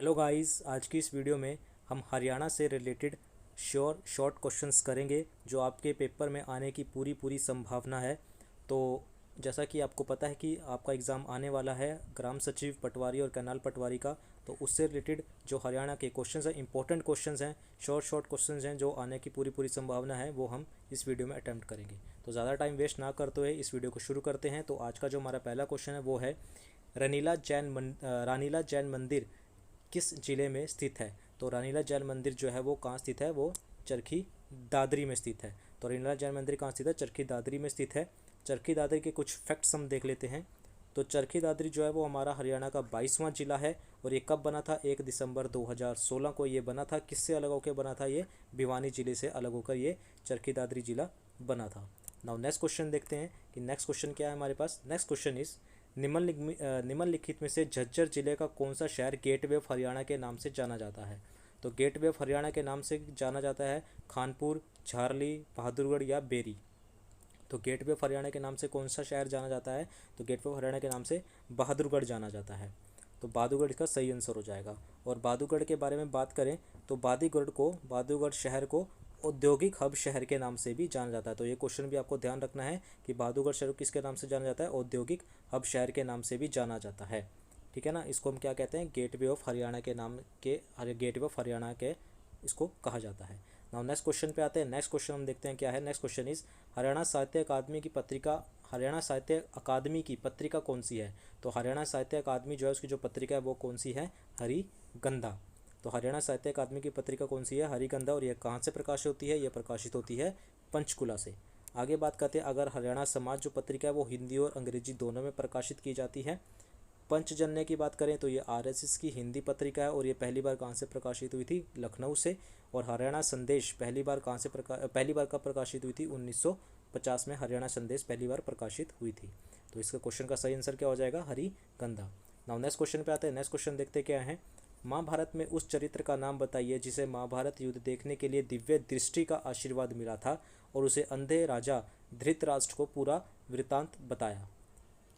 Hello guys, आज की इस वीडियो में हम हरियाणा से रिलेटेड शॉर्ट क्वेश्चंस करेंगे जो आपके पेपर में आने की पूरी पूरी संभावना है। तो जैसा कि आपको पता है कि आपका एग्ज़ाम आने वाला है ग्राम सचिव पटवारी और कैनाल पटवारी का, तो उससे रिलेटेड जो हरियाणा के क्वेश्चंस हैं, इंपॉर्टेंट क्वेश्चंस हैं, शॉर्ट क्वेश्चंस हैं जो आने की पूरी पूरी संभावना है, वो हम इस वीडियो में अटैम्प्ट करेंगे। तो ज़्यादा टाइम वेस्ट ना करते हुए इस वीडियो को शुरू करते हैं। तो आज का जो हमारा पहला क्वेश्चन है वो है रानीला जैन मंदिर किस जिले में स्थित है। तो रानीला जैन मंदिर जो है वो कहाँ स्थित है, वो चरखी दादरी में स्थित है। तो रानीला जैन मंदिर कहाँ स्थित है, चरखी दादरी में स्थित है। चरखी दादरी के कुछ फैक्ट्स हम देख लेते हैं। तो चरखी दादरी जो है वो हमारा हरियाणा का 22वां जिला है और ये कब बना था, 1 दिसंबर 2016 को ये बना था। किससे अलग होकर बना था, ये भिवानी जिले से अलग होकर ये चरखी दादरी जिला बना था। नाउ नेक्स्ट क्वेश्चन देखते हैं कि नेक्स्ट क्वेश्चन क्या है हमारे पास। नेक्स्ट क्वेश्चन इज निम्नलिखित में से झज्जर जिले का कौन सा शहर गेटवे ऑफ हरियाणा के नाम से जाना जाता है। तो गेटवे ऑफ हरियाणा के नाम से जाना जाता है खानपुर, झारली, बहादुरगढ़ या बेरी। तो गेटवे ऑफ हरियाणा के नाम से कौन सा शहर जाना जाता है, तो गेटवे ऑफ हरियाणा के नाम से बहादुरगढ़ जाना जाता है। तो बहादुरगढ़ इसका सही आंसर हो जाएगा। और बहादुरगढ़ के बारे में बात करें तो बहादुरगढ़ शहर को औद्योगिक हब शहर के नाम से भी जाना जाता है। तो ये क्वेश्चन भी आपको ध्यान रखना है कि बहादुरगढ़ शहर किसके नाम से जाना जाता है, औद्योगिक हब शहर के नाम से भी जाना जाता है। ठीक है ना, इसको हम क्या कहते हैं, गेटवे ऑफ हरियाणा के नाम के, गेटवे ऑफ हरियाणा के इसको कहा जाता है। नाउ नेक्स्ट क्वेश्चन पे आते हैं। नेक्स्ट क्वेश्चन हम देखते हैं क्या है। नेक्स्ट क्वेश्चन इज हरियाणा साहित्य अकादमी की पत्रिका कौन सी है। तो हरियाणा साहित्य अकादमी जो है उसकी जो पत्रिका है वो कौन सी है, हरिगंधा। तो हरियाणा साहित्य अकादमी की पत्रिका कौन सी है, हरिगंधा। और यह कहाँ से प्रकाशित होती है, यह प्रकाशित होती है पंचकुला से। आगे बात करते हैं, अगर हरियाणा समाज जो पत्रिका है वो हिंदी और अंग्रेजी दोनों में प्रकाशित की जाती है। पंचजन्य की बात करें तो ये आरएसएस की हिंदी पत्रिका है और ये पहली बार कहाँ से प्रकाशित हुई थी, लखनऊ से। और हरियाणा संदेश पहली बार कब प्रकाशित हुई थी, 1950 में हरियाणा संदेश पहली बार प्रकाशित हुई थी। तो इसका क्वेश्चन का सही आंसर क्या हो जाएगा, हरिगंधा। नाउ नेक्स्ट क्वेश्चन पे आते हैं। नेक्स्ट क्वेश्चन देखते क्या है। महाभारत में उस चरित्र का नाम बताइए जिसे महाभारत युद्ध देखने के लिए दिव्य दृष्टि का आशीर्वाद मिला था और उसे अंधे राजा धृतराष्ट्र को पूरा वृतांत बताया।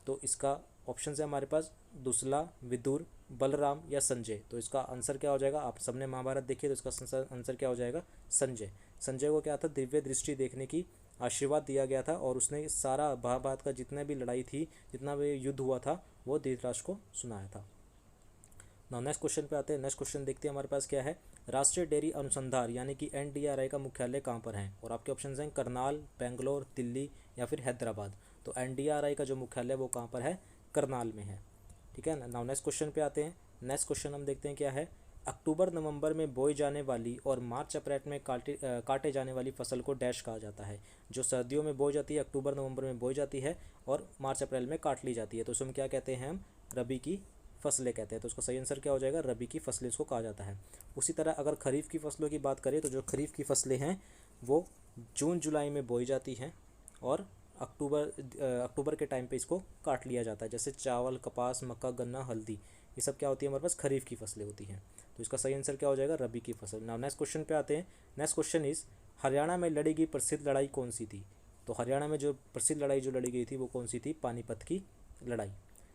तो इसका ऑप्शन है हमारे पास दुसला, विदुर, बलराम या संजय। तो इसका आंसर क्या हो जाएगा, आप सबने महाभारत देखी तो इसका आंसर क्या हो जाएगा, संजय। संजय को क्या था, दिव्य दृष्टि देखने की आशीर्वाद दिया गया था और उसने सारा महाभारत का जितने भी लड़ाई थी, जितना भी युद्ध हुआ था, वो धृतराष्ट्र को सुनाया था। नाउ नेक्स्ट क्वेश्चन पे आते हैं। नेक्स्ट क्वेश्चन देखते हैं हमारे पास क्या है। राष्ट्रीय डेयरी अनुसंधान यानी कि एनडीआरआई का मुख्यालय कहाँ पर है। और आपके ऑप्शन हैं करनाल, बेंगलोर, दिल्ली या फिर हैदराबाद। तो एनडीआरआई का जो मुख्यालय वो कहाँ पर है, करनाल में है। ठीक है ना। नाउ नेक्स्ट क्वेश्चन पे आते हैं। नेक्स्ट क्वेश्चन हम देखते हैं क्या है। अक्टूबर नवंबर में बोई जाने वाली और मार्च अप्रैल में काटे जाने वाली फसल को डैश कहा जाता है। जो सर्दियों में बोई जाती है, अक्टूबर नवंबर में बोई जाती है और मार्च अप्रैल में काट ली जाती है, तो उसमें क्या कहते हैं, हम रबी की फसलें कहते हैं। तो उसका सही आंसर क्या हो जाएगा, रबी की फसलें इसको कहा जाता है। उसी तरह अगर खरीफ की फसलों की बात करें तो जो खरीफ की फसलें हैं वो जून जुलाई में बोई जाती हैं और अक्टूबर के टाइम पे इसको काट लिया जाता है। जैसे चावल, कपास, मक्का, गन्ना, हल्दी, ये सब क्या होती है, हमारे पास खरीफ की फसलें होती हैं। तो इसका सही आंसर क्या हो जाएगा, रबी की फसल। नाउ नेक्स्ट क्वेश्चन पे आते हैं। नेक्स्ट क्वेश्चन इज हरियाणा में लड़ी गई प्रसिद्ध लड़ाई कौन सी थी। तो हरियाणा में जो प्रसिद्ध लड़ाई जो लड़ी गई थी वो कौन सी थी, पानीपत की लड़ाई।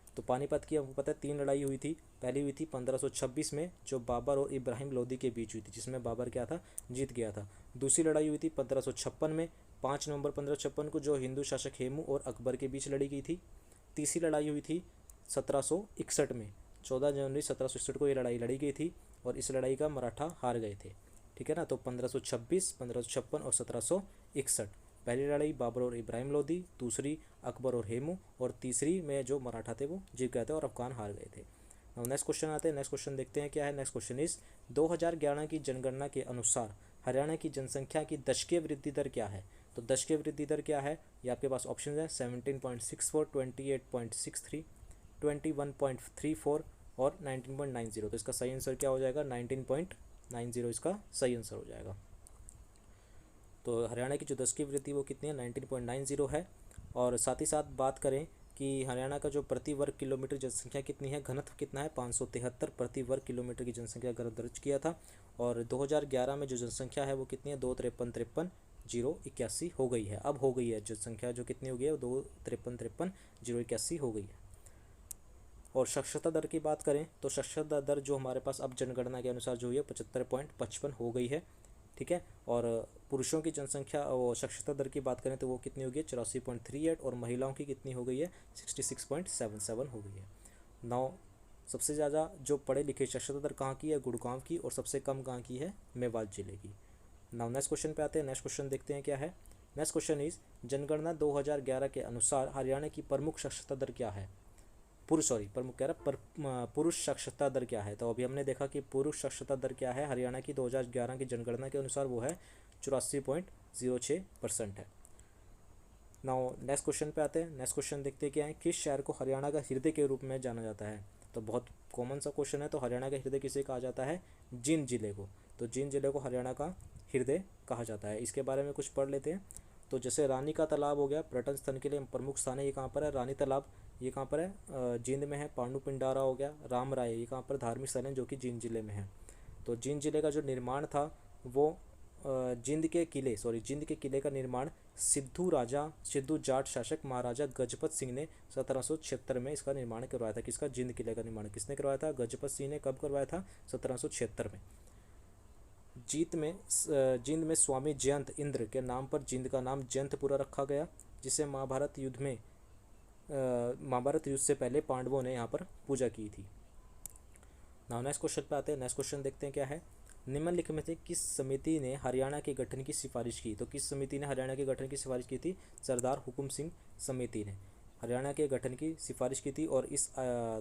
तो पानीपत की हमको पता है 3 लड़ाई हुई थी। पहली हुई थी 1526 में जो बाबर और इब्राहिम लोदी के बीच हुई थी, जिसमें बाबर क्या था, जीत गया था। दूसरी लड़ाई हुई थी 1556 में, 5 नवंबर 1556 को, जो हिंदू शासक हेमू और अकबर के बीच लड़ी गई थी। तीसरी लड़ाई हुई थी 1761 में, 14 जनवरी 1761 को ये लड़ाई लड़ी गई थी और इस लड़ाई का मराठा हार गए थे। ठीक है ना। तो 1526, 1556 और 1761 पहली लड़ाई बाबर और इब्राहिम लोदी, दूसरी अकबर और हेमू और तीसरी में जो मराठा थे वो जीत गए थे और अफगान हार गए थे। अब नेक्स्ट क्वेश्चन आते हैं। नेक्स्ट क्वेश्चन देखते हैं क्या है। नेक्स्ट क्वेश्चन इज 2011 की जनगणना के अनुसार हरियाणा की जनसंख्या की दशकीय वृद्धि दर क्या है। तो दशकीय वृद्धि दर क्या है, ये आपके पास ऑप्शन है 17.64, 28.63, 21.34 और 19.90। तो इसका सही आंसर क्या हो जाएगा, 19.90 इसका सही आंसर हो जाएगा। तो हरियाणा की जो दशकीय वृद्धि वो कितनी है, 19.90 है। और साथ ही साथ बात करें कि हरियाणा का जो प्रति वर्ग किलोमीटर जनसंख्या कितनी है, घनत्व कितना है, 573 प्रति वर्ग किलोमीटर की जनसंख्या घनत्व दर्ज किया था। और 2011 में जो जनसंख्या है वो कितनी है, 253,53,081 हो गई है। अब हो गई है जनसंख्या जो कितनी हो गई है, 253,53,081 हो गई है। और साक्षरता दर की बात करें तो साक्षरता दर जो हमारे पास अब जनगणना के अनुसार जो हुई है 75.55 हो गई है, ठीक है। और पुरुषों की जनसंख्या और साक्षरता दर की बात करें तो वो कितनी हो गई है 84.38, और महिलाओं की कितनी हो गई है 66.77 हो गई है। नाउ सबसे ज़्यादा जो पढ़े लिखे साक्षरता दर कहाँ की है, गुड़गांव की, और सबसे कम कहाँ की है, मेवात जिले की। नाउ नेक्स्ट क्वेश्चन पे आते हैं। नेक्स्ट क्वेश्चन देखते हैं क्या है। नेक्स्ट क्वेश्चन इज जनगणना 2011 के अनुसार हरियाणा की प्रमुख साक्षरता दर क्या है। प्रमुख कह रहा पुरुष साक्षरता दर क्या है। तो अभी हमने देखा कि पुरुष साक्षरता दर क्या है हरियाणा की 2011 की जनगणना के अनुसार, वो है 84.06% है। नाउ नेक्स्ट क्वेश्चन पे आते हैं। नेक्स्ट क्वेश्चन देखते हैं क्या है। किस शहर को हरियाणा का हृदय के रूप में जाना जाता है। तो बहुत कॉमन सा क्वेश्चन है। तो हरियाणा का हृदय किसे कहा जाता है, जींद जिले को। तो जींद जिले को हरियाणा का हृदय कहा जाता है। इसके बारे में कुछ पढ़ लेते हैं। तो जैसे रानी का तालाब हो गया, पर्यटन स्थल के लिए प्रमुख स्थान है। ये कहाँ पर है, रानी तालाब, ये कहाँ पर है, जींद में है। पांडु पिंडारा हो गया, राम राय, ये कहाँ पर धार्मिक स्थल है जो कि जींद जिले में है। तो जींद जिले का जो निर्माण था वो जींद के किले का निर्माण सिद्धू जाट शासक महाराजा गजपत सिंह ने 1776 में इसका निर्माण करवाया था। किसका, जींद किले का निर्माण किसने करवाया था, गजपत सिंह ने। कब करवाया था, 1776 में। जींद में स्वामी जयंत इंद्र के नाम पर जींद का नाम जयंतपुरा रखा गया, जिसे महाभारत युद्ध से पहले पांडवों ने यहाँ पर पूजा की थी। नाउ नेक्स्ट क्वेश्चन पे आते हैं। नेक्स्ट क्वेश्चन देखते हैं क्या है। निम्नलिखित में से किस समिति ने हरियाणा के गठन की सिफारिश की। तो किस समिति ने हरियाणा के गठन की सिफारिश की थी, सरदार हुकुम सिंह समिति ने हरियाणा के गठन की सिफारिश की थी। और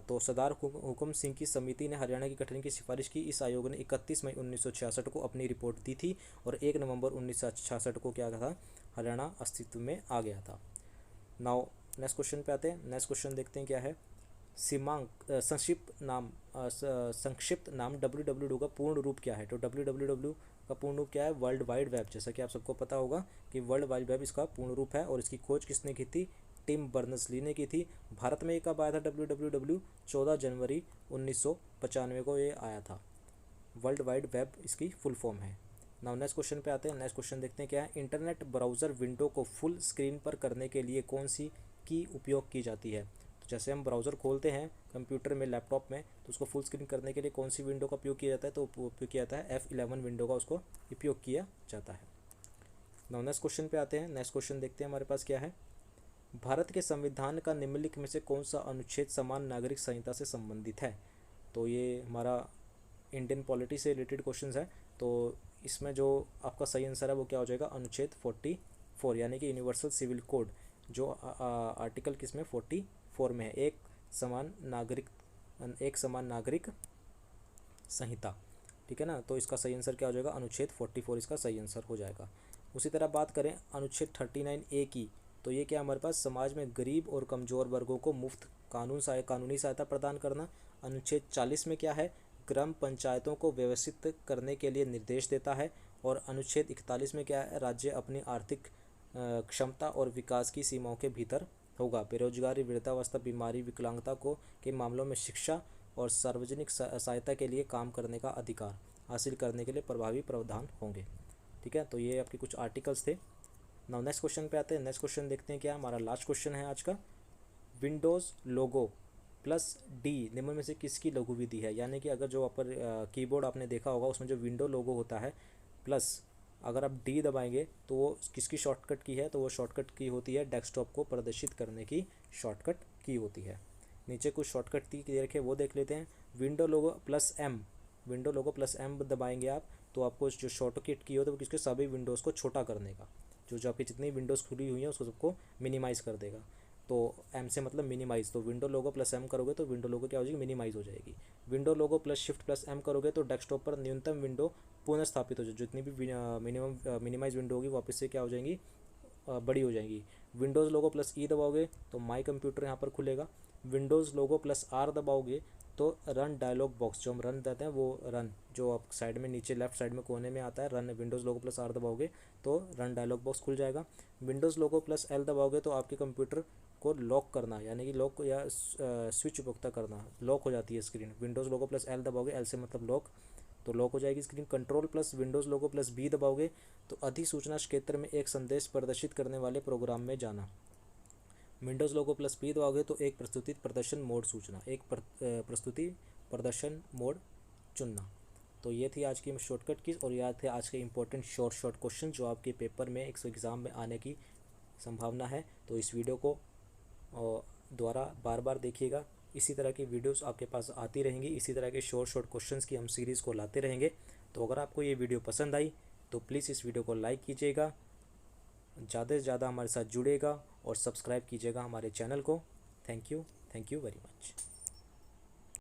तो सरदार हुकुम सिंह की समिति ने हरियाणा के गठन की सिफारिश की। इस आयोग ने 31 मई 1966 को अपनी रिपोर्ट दी थी, और 1 नवंबर 1966 को क्या था, हरियाणा अस्तित्व में आ गया था। नाउ नेक्स्ट क्वेश्चन पे आते हैं। नेक्स्ट क्वेश्चन देखते हैं क्या है। संक्षिप्त नाम WWW का पूर्ण रूप क्या है। तो WWW का पूर्ण रूप क्या है, वर्ल्ड वाइड वेब। जैसा कि आप सबको पता होगा कि वर्ल्ड वाइड वेब इसका पूर्ण रूप है, और इसकी खोज किसने की थी, टिम बर्नर्स-ली ने की थी। भारत में ये कब आया था WWW, 14 जनवरी 1995 को ये आया था। वर्ल्ड वाइड वेब इसकी फुल फॉर्म है। नाउ नेक्स्ट क्वेश्चन पे आते हैं। नेक्स्ट क्वेश्चन देखते हैं क्या है। इंटरनेट ब्राउज़र विंडो को फुल स्क्रीन पर करने के लिए कौन सी की उपयोग की जाती है। तो जैसे हम ब्राउज़र खोलते हैं कंप्यूटर में, लैपटॉप में, तो उसको फुल स्क्रीन करने के लिए कौन सी विंडो का उपयोग किया जाता है। तो उपयोग किया जाता है F11 विंडो का, उसको उपयोग किया जाता है। नाउ नेक्स्ट क्वेश्चन पे आते हैं। नेक्स्ट क्वेश्चन देखते हैं हमारे पास क्या है। भारत के संविधान का निम्नलिखित में से कौन सा अनुच्छेद समान नागरिक संहिता से संबंधित है। तो ये हमारा इंडियन पॉलिटी से रिलेटेड क्वेश्चन है। तो इसमें जो आपका सही आंसर है वो क्या हो जाएगा, अनुच्छेद 44, यानी कि यूनिवर्सल सिविल कोड, जो आर्टिकल किसमें 44 में है, एक समान नागरिक संहिता, ठीक है ना। तो इसका सही आंसर क्या हो जाएगा, अनुच्छेद 44 इसका सही आंसर हो जाएगा। उसी तरह बात करें अनुच्छेद 39A की, तो ये क्या हमारे पास, समाज में गरीब और कमज़ोर वर्गों को मुफ्त कानूनी सहायता प्रदान करना। अनुच्छेद 40 में क्या है, ग्राम पंचायतों को व्यवस्थित करने के लिए निर्देश देता है। और अनुच्छेद 41 में क्या है, राज्य अपनी आर्थिक क्षमता और विकास की सीमाओं के भीतर होगा। बेरोजगारी, वृद्धावस्था, बीमारी, विकलांगता के मामलों में शिक्षा और सार्वजनिक सहायता के लिए काम करने का अधिकार हासिल करने के लिए प्रभावी प्रावधान होंगे, ठीक है। तो ये आपके कुछ आर्टिकल्स थे। नाउ नेक्स्ट क्वेश्चन पे आते हैं। नेक्स्ट क्वेश्चन देखते हैं क्या, हमारा लास्ट क्वेश्चन है आज का। विंडोज़ लोगो प्लस डी निम्न में से किसकी लघु विधि है। यानी कि अगर जो अपर कीबोर्ड आपने देखा होगा उसमें जो विंडो लोगो होता है, प्लस अगर आप डी दबाएंगे तो वो किसकी शॉर्टकट की है। तो वो शॉर्टकट की होती है डेस्कटॉप को प्रदर्शित करने की शॉर्टकट की होती है। नीचे कुछ शॉर्टकट की दे रखे वो देख लेते हैं। विंडो लोगो प्लस एम दबाएंगे आप, तो आपको जो शॉर्टकट की हो तो वो किसके, सभी विंडोज़ को छोटा करने का, जो आपकी जितनी विंडोज़ खुली हुई हैं उसको सबको मिनिमाइज़ कर देगा। तो एम से मतलब मिनिमाइज़, तो विंडो लोगो प्लस एम करोगे तो विंडो लोगो क्या हो जाएगी, मिनिमाइज़ हो जाएगी। विंडो लोगो प्लस शिफ्ट प्लस एम करोगे तो डेस्कटॉप पर न्यूनतम विंडो पुनः स्थापित हो जाए, जितनी भी मिनिमाइज विंडो होगी वापस से क्या हो जाएंगी, बड़ी हो जाएंगी। विंडोज़ लोगो प्लस ई दबाओगे तो माई कंप्यूटर यहाँ पर खुलेगा। विंडोज़ लोगो प्लस आर दबाओगे तो रन डायलॉग बॉक्स, जो हम रन देते हैं वो रन, जो आप साइड में नीचे लेफ्ट साइड में कोने में आता है run, Windows logo plus R दबाओगे तो रन डायलॉग बॉक्स खुल जाएगा। विंडोज़ लोगो प्लस एल दबाओगे तो आपके कंप्यूटर को लॉक करना, यानी कि लॉक या स्विच उपयोगिता करना, लॉक हो जाती है screen. Windows logo plus L दबाओगे, L से मतलब लॉक, तो लॉक हो जाएगी screen. Control plus Windows logo plus B दबाओगे तो अधिसूचना क्षेत्र में एक संदेश प्रदर्शित करने वाले प्रोग्राम में जाना। विंडोज़ लोगो प्लस P दबाओगे तो एक प्रस्तुति प्रदर्शन मोड सूचना, एक प्रस्तुति प्रदर्शन मोड चुनना। तो ये थी आज की शॉर्टकट कीज़ और याद थे आज के इंपॉर्टेंट शॉर्ट क्वेश्चन जो आपके पेपर में एग्ज़ाम में आने की संभावना है। तो इस वीडियो को द्वारा बार बार देखिएगा। इसी तरह की वीडियोस आपके पास आती रहेंगी, इसी तरह के शॉर्ट क्वेश्चंस की हम सीरीज़ को लाते रहेंगे। तो अगर आपको ये वीडियो पसंद आई तो प्लीज़ इस वीडियो को लाइक कीजिएगा, ज़्यादा से ज़्यादा हमारे साथ जुड़ेगा और सब्सक्राइब कीजिएगा हमारे चैनल को। Thank you very much.